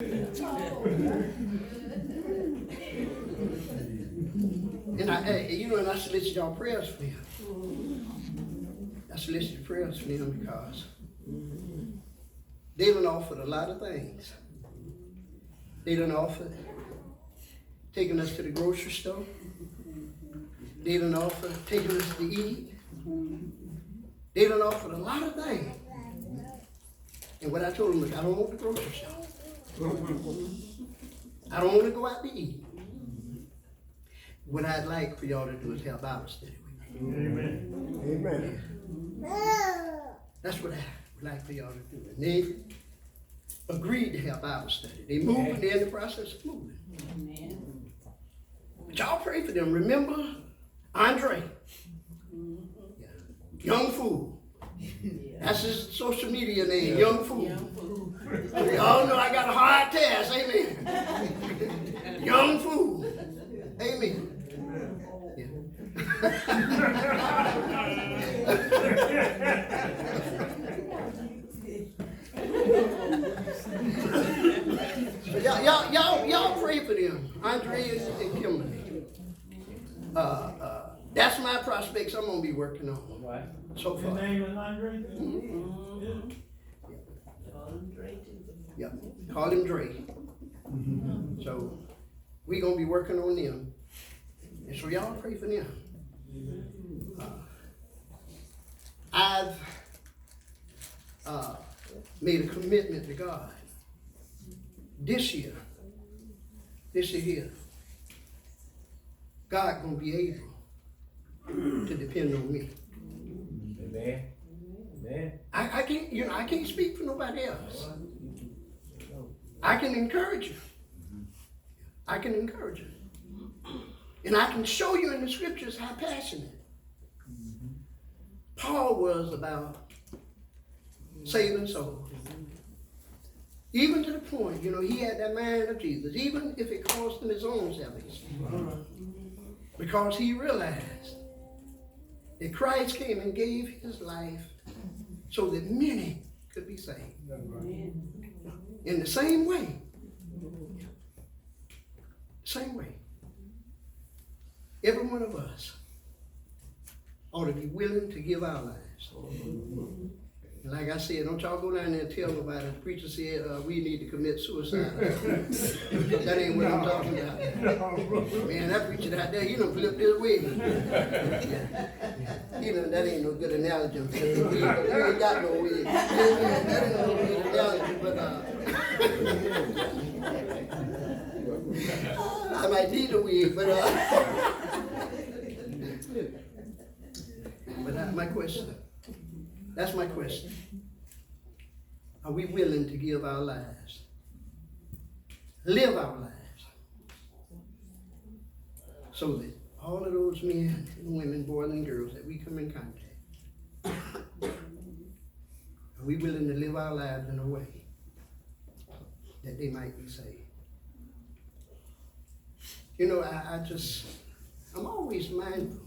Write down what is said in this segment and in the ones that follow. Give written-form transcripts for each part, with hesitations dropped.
And I solicit y'all prayers for him. I solicit prayers for him because they done offered a lot of things. They done offered taking us to the grocery store. They done offered taking us to eat. They done offered a lot of things. And what I told them was, I don't want the grocery store. I don't want to go out to eat. What I'd like for y'all to do is have Bible study with me. Amen. Amen. That's what I would like for y'all to do. And they agreed to have Bible study. They moving, they're in the process of moving. Amen. But y'all pray for them. Remember Andre? Yeah. Young Fool. That's his social media name, Young Fool. We all know I got a hard task, amen. Young Fool. Amen. So y'all pray for them, Andre and Kimberly. That's my prospects I'm gonna be working on. So far. Your name is Andre? Mm-hmm. Yep. Call him Dre. So we gonna be working on them. And so y'all pray for them. I've made a commitment to God this year here. God gonna be able to depend on me. Amen. Amen. I can't, I can't speak for nobody else. I can encourage you. I can encourage you. And I can show you in the scriptures how passionate Paul was about saving souls. Even to the point, he had that mind of Jesus, even if it cost him his own salvation. Because he realized that Christ came and gave his life so that many could be saved. In the same way. Every one of us ought to be willing to give our lives. And like I said, don't y'all go down there and tell nobody. The preacher said we need to commit suicide. That ain't what I'm talking about. Man, that preacher out there, he done flipped his wig. That ain't no good analogy. He ain't got no wig. That ain't no good analogy, but I might need a wig, but my question. That's my question. Are we willing to give our lives? Live our lives. So that all of those men and women, boys and girls that we come in contact, are we willing to live our lives in a way that they might be saved? I'm always mindful.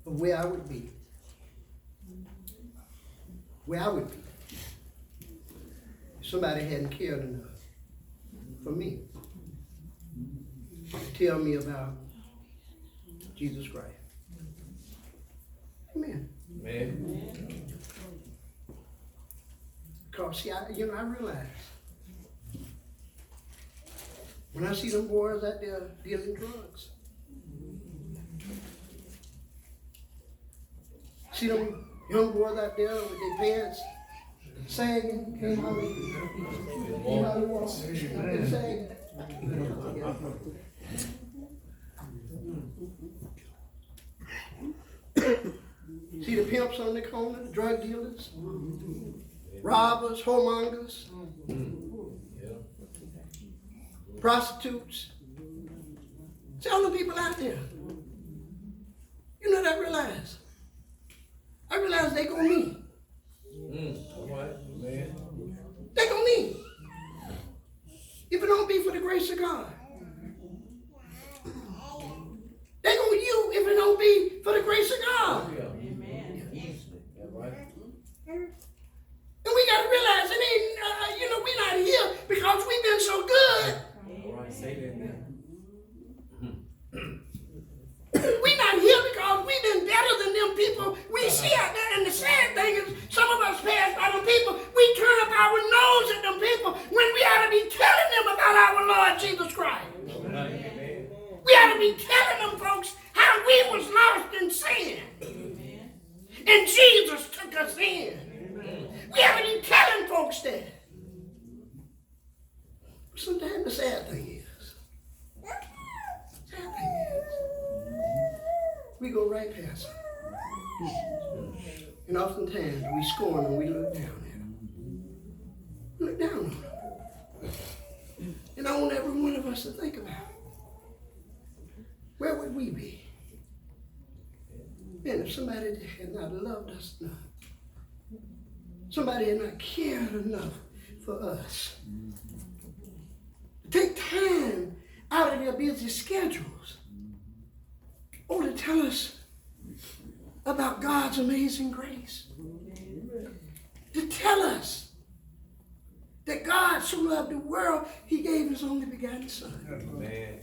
Of where I would be. If somebody hadn't cared enough for me to tell me about Jesus Christ. Amen. Amen. Because see, I realize when I see them boys out there dealing drugs, see them young boys out there with their pants sagging, can't hardly walk, they're sagging. See the pimps on the corner, the drug dealers, robbers, whoremongers, prostitutes. See all the people out there. You know what I realize? I realize they gonna need. They gonna need. If it don't be for the grace of God. They gonna you if it don't be for the grace of God. Amen. folks that. Sometimes the sad thing is, we go right past them. And oftentimes we scorn and we look down at them. Look down on them. And I want every one of us to think about, where would we be? Man, if somebody had not loved us enough, somebody had not cared enough for us, take time out of their busy schedules, or to tell us about God's amazing grace. To tell us that God so loved the world, he gave his only begotten Son. Amen.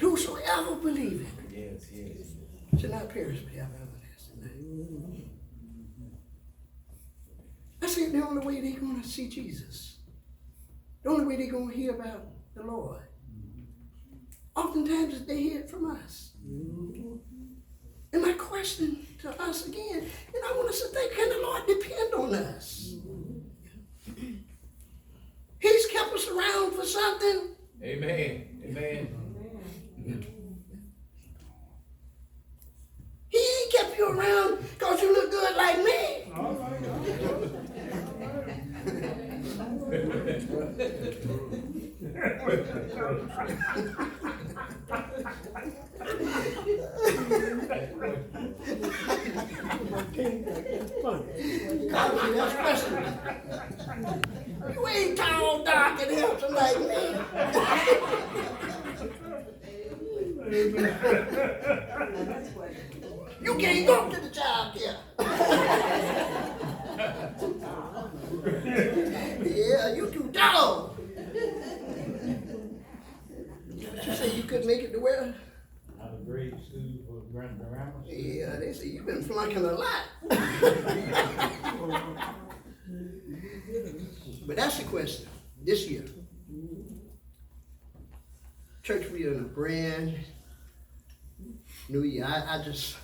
Whosoever believeth Yes, yes. shall not perish but have everlasting life. I said the only way they're going to see Jesus, the only way they're going to hear about the Lord, oftentimes they hear it from us. And my question to us again, and I want us to think, can the Lord depend on us? He's kept us around for something. Amen. Amen. He ain't kept you around because you look good like me. That's question. You ain't tall, dark, and handsome like me. You can't go to the job here. Yeah, you too tall. You say you couldn't make it to where? Out of grade school for grammar. Yeah, they say you've been flunking a lot. But that's the question. This year, church, we are in a brand new year. I just,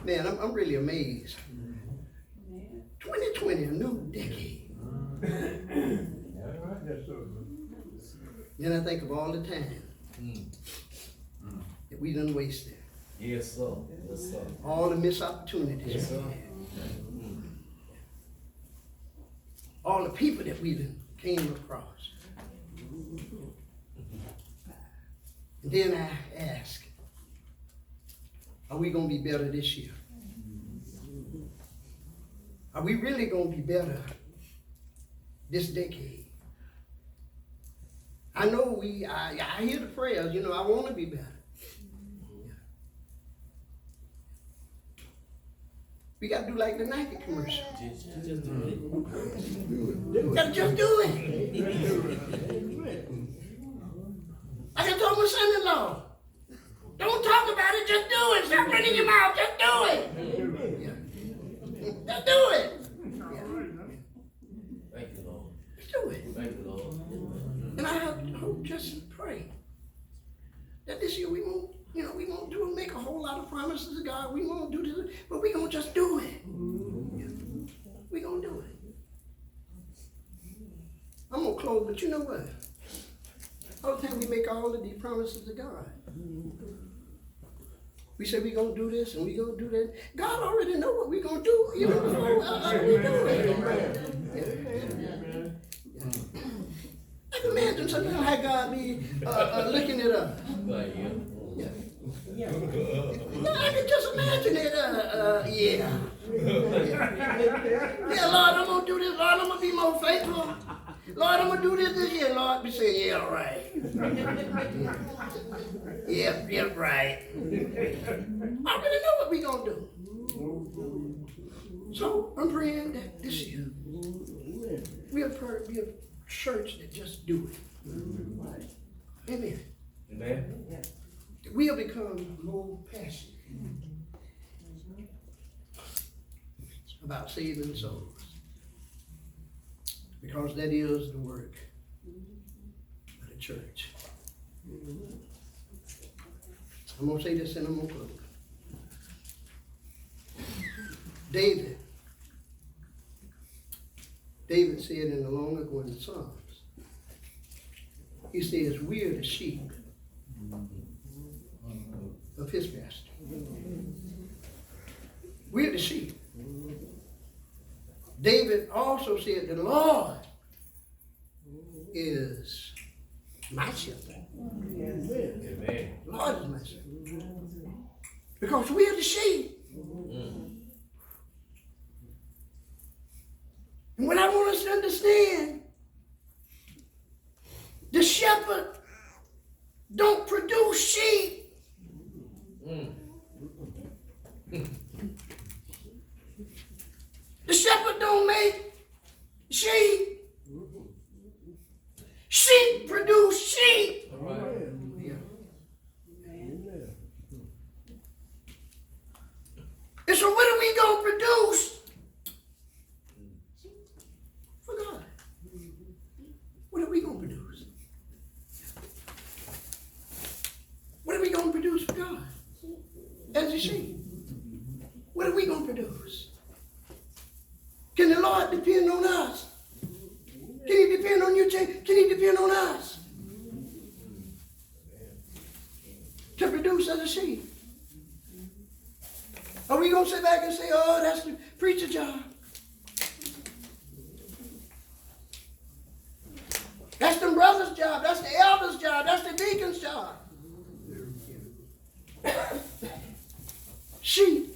man, I'm really amazed. 2020, a new decade. Then I think of all the time that we done wasted. Yes, sir. Yes, sir. All the missed opportunities. Yes, sir. All the people that we done came across. And then I ask, are we going to be better this year? Are we really going to be better this decade? I know I hear the prayers, I want to be better. We got to do like the Nike commercial. Just do it. We got to just do it. Like I told my son-in-law, don't talk about it, just do it. Stop running your mouth, just do it. Yeah. Just do it. Thank you, Lord. Just do it. Thank you, Lord. And I hope, just pray that this year we won't make a whole lot of promises to God. We won't do this, but we gonna just do it. We gonna do it. I'm gonna close, but you know what? All the time we make all of these promises to God. We say we gonna do this and we gonna do that. God already know what we gonna do even before we do it. I can imagine sometimes how God be looking at us. Like you. Yeah. No, I can just imagine it. Yeah, Lord, I'm gonna do this. Lord, I'm gonna be more faithful. Lord, I'm gonna do this year. Lord, we say, yeah, right. Yeah, right. I already know what we gonna do. So I'm praying that this year we'll be a church that just do it. Amen. Amen. We'll become more passionate about saving souls, because that is the work of the church. I'm going to say this and I'm going to close. David said in the long ago in the Psalms, he says, we are the sheep of his master. We're the sheep. David also said, the Lord is my shepherd. Amen. Lord is my shepherd. Because we are the sheep. And what I want us to understand, the shepherd don't produce sheep. The shepherd don't make sheep. Sheep produce sheep. All right. And so what are we going to produce for God? What are we going to produce? What are we going to produce for God? As a sheep. What are we going to produce? Can the Lord depend on us? Can he depend on you? Can he depend on us? To produce as a sheep? Are we going to sit back and say, oh, that's the preacher job? That's the brother's job. That's the elder's job. That's the deacon's job. Sheep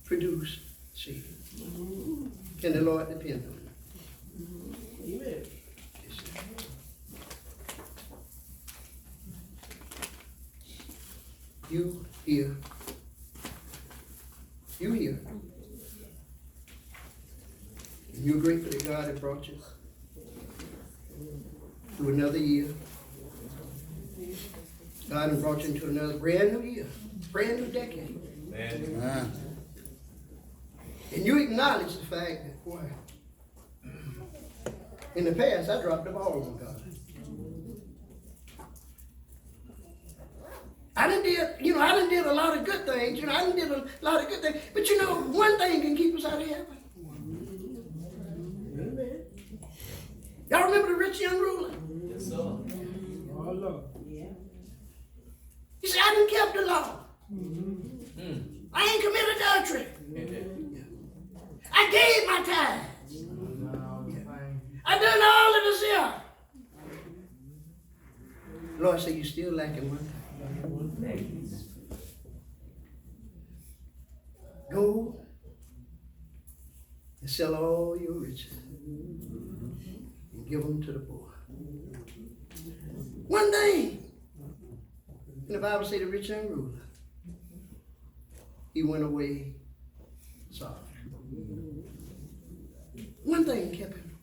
produce sheep. Can the Lord depend on them? Amen. You here. You here. And you're grateful that God has brought you through another year. God has brought you into another brand new year, brand new decade. Amen. And you acknowledge the fact that, boy, in the past I dropped the ball on God. I done did a lot of good things. I done did a lot of good things. But one thing can keep us out of heaven. Amen. Y'all remember the rich young ruler? Yes, sir. Oh, Lord. He said, I done kept the law. I ain't committed adultery. I gave my tithes. I done all of this here. Lord said, you still lacking one thing. Go and sell all your riches and give them to the poor. One thing. And the Bible says the rich young ruler, he went away sorry. One thing kept him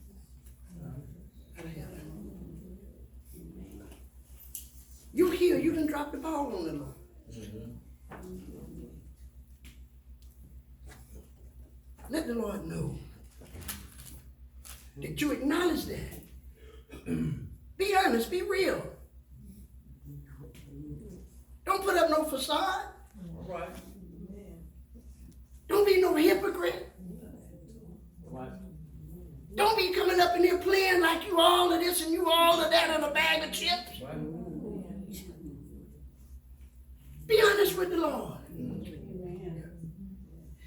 out of heaven. You're here, you done dropped the ball on the Lord. Let the Lord know that you acknowledge that. Be honest, be real. Don't put up no facade. All right. Don't be no hypocrite. All right. Don't be coming up in here playing like you all of this and you all of that in a bag of chips. Right. Be honest with the Lord.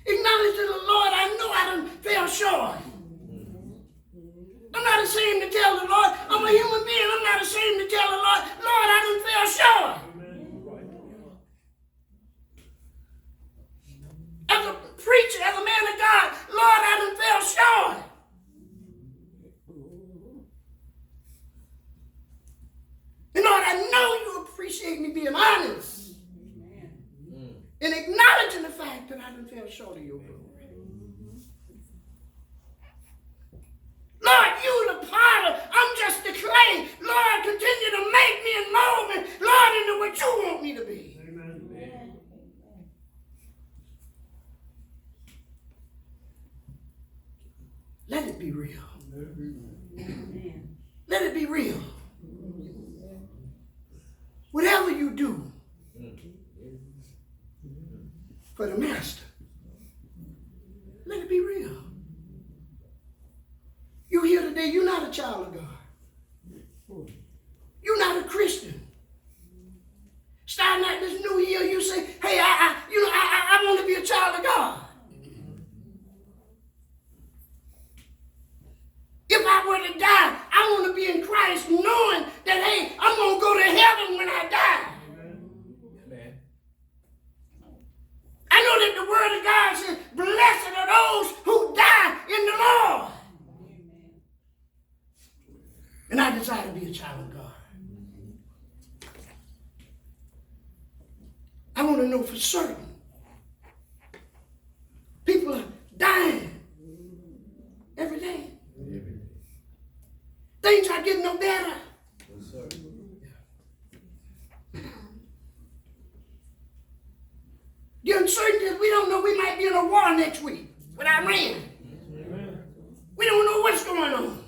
Acknowledge to the Lord, I know I done fell short. I'm not ashamed to tell the Lord, I'm a human being, I'm not ashamed to tell the Lord, Lord, I done fell short. As a preacher, as a man of God, Lord, I done fell short. And Lord, I know you appreciate me being honest. And acknowledging the fact that I done fell short of your glory. Lord, you the potter, I'm just the clay. Lord, continue to make me and mold me, Lord, into what you want me to be. Amen. Let it be real. Let it be real. Whatever you do for the master, let it be real. child of God. You're not a Christian. Starting out this new year, you say, hey, I want to be a child of God. If I were to die, I want to be in Christ knowing that, hey, I'm going to go to heaven when I die. Amen. I know that the word of God says, blessed are those who die in the Lord. And I desire to be a child of God. I want to know for certain. People are dying every day. Things are getting no better. Yes, sir. The uncertainty is we don't know, we might be in a war next week with Iran. Amen. We don't know what's going on.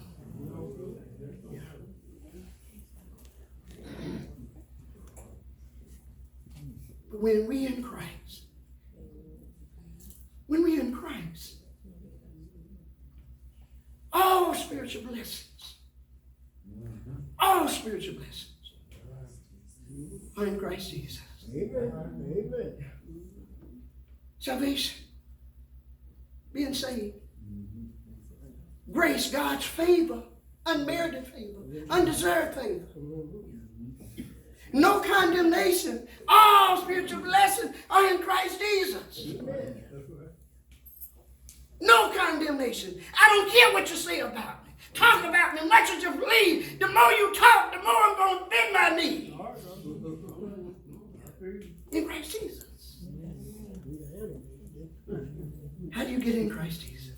But when we in Christ, all spiritual blessings, all spiritual blessings are in Christ Jesus. Amen. Salvation, being saved, grace, God's favor, unmerited favor, undeserved favor. No condemnation. All spiritual blessings are in Christ Jesus. No condemnation. I don't care what you say about me. Talk about me much as you please. The more you talk, the more I'm going to bend my knee. In Christ Jesus. How do you get in Christ Jesus?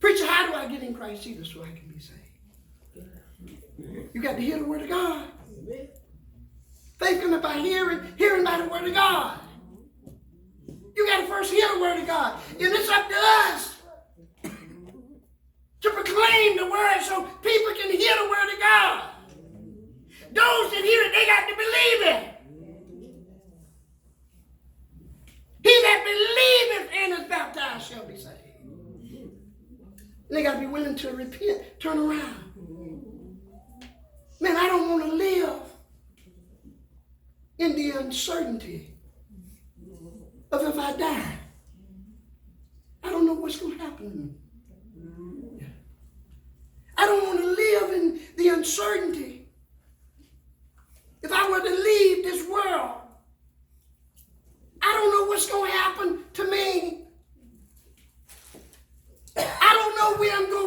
Preacher, how do I get in Christ Jesus so I can be saved? You got to hear the word of God. Faith cometh by hearing, hearing by the word of God. You got to first hear the word of God. And it's up to us to proclaim the word so people can hear the word of God. Those that hear it, they got to believe it. He that believeth and is baptized shall be saved. And they got to be willing to repent, turn around. Man, I don't want to live in the uncertainty of if I die. I don't know what's going to happen to me. I don't want to live in the uncertainty. If I were to leave this world, I don't know what's going to happen to me. I don't know where I'm going